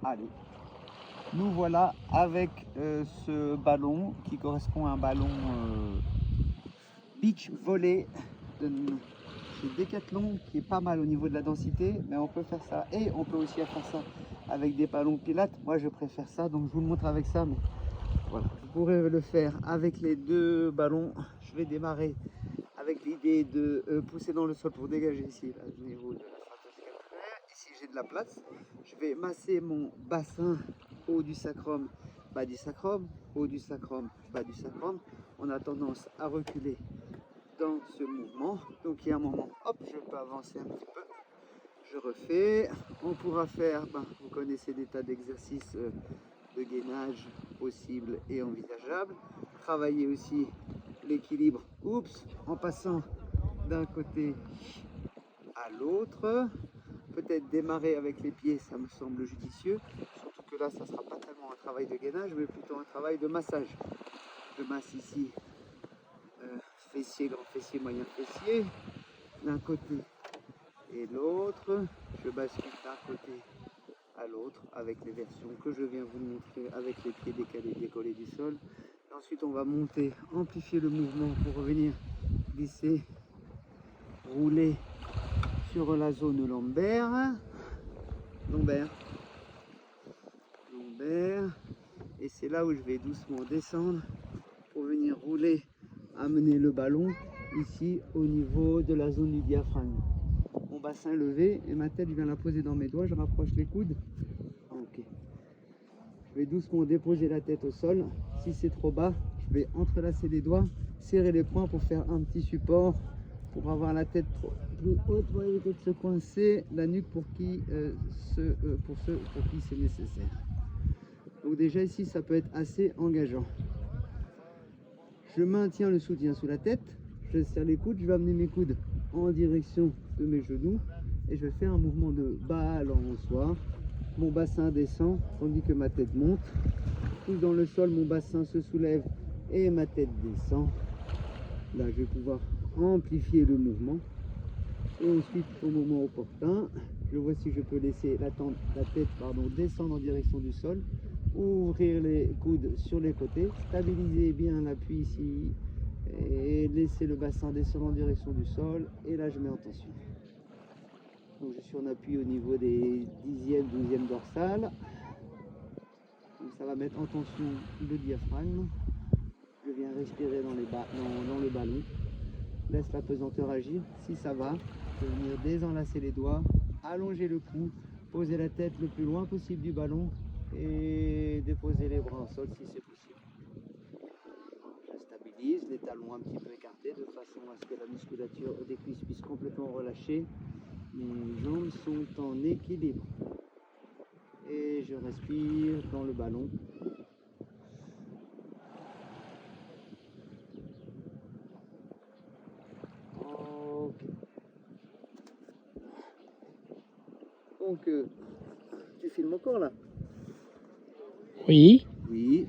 Allez, nous voilà avec ce ballon qui correspond à un ballon beach volley de chez Decathlon qui est pas mal au niveau de la densité, mais on peut faire ça et on peut aussi faire ça avec des ballons pilates. Moi je préfère ça, donc je vous le montre avec ça, mais voilà, vous pourrez le faire avec les deux ballons. Je vais démarrer avec l'idée de pousser dans le sol pour dégager ici là, au niveau de la stratosphère. Ici j'ai de la place. Je vais masser mon bassin haut du sacrum, bas du sacrum, haut du sacrum, bas du sacrum. On a tendance à reculer dans ce mouvement. Donc il y a un moment, hop, je peux avancer un petit peu. Je refais. On pourra faire, vous connaissez des tas d'exercices de gainage possibles et envisageables. Travailler aussi l'équilibre, en passant d'un côté à l'autre. Peut-être démarrer avec les pieds, ça me semble judicieux. Surtout que là, ça ne sera pas tellement un travail de gainage, mais plutôt un travail de massage. Je masse ici fessier, grand fessier, moyen fessier, d'un côté et l'autre. Je bascule d'un côté à l'autre avec les versions que je viens vous montrer avec les pieds décalés, décollés du sol. Et ensuite, on va monter, amplifier le mouvement pour revenir glisser, rouler sur la zone lombaire. Et c'est là où je vais doucement descendre pour venir rouler, amener le ballon ici au niveau de la zone du diaphragme. Mon bassin levé et ma tête, je viens la poser dans mes doigts, je rapproche les coudes. Ok. Je vais doucement déposer la tête au sol. Si c'est trop bas, je vais entrelacer les doigts, serrer les poings pour faire un petit support, pour avoir la tête plus haute pour éviter de se coincer la nuque pour qui c'est nécessaire. Donc déjà ici, ça peut être assez engageant. Je maintiens le soutien sous la tête, je serre les coudes, je vais amener mes coudes en direction de mes genoux et je vais faire un mouvement de balançoire. Mon bassin descend tandis que ma tête monte. Pousse dans le sol, mon bassin se soulève et ma tête descend. Là, je vais pouvoir amplifier le mouvement. Et ensuite, au moment opportun, je vois si je peux laisser la tête descendre en direction du sol. Ouvrir les coudes sur les côtés, stabiliser bien l'appui ici et laisser le bassin descendre en direction du sol. Et là, je mets en tension. Donc, je suis en appui au niveau des 10e, 12e dorsales. Donc, ça va mettre en tension le diaphragme. Je viens respirer dans le ballon. Laisse la pesanteur agir. Si ça va, je vais venir désenlacer les doigts, allonger le cou, poser la tête le plus loin possible du ballon et déposer les bras au sol si c'est possible. Je stabilise, les talons un petit peu écartés de façon à ce que la musculature des cuisses puisse complètement relâcher. Mes jambes sont en équilibre. Et je respire dans le ballon. Ok. Donc, tu filmes encore là? Oui. Oui.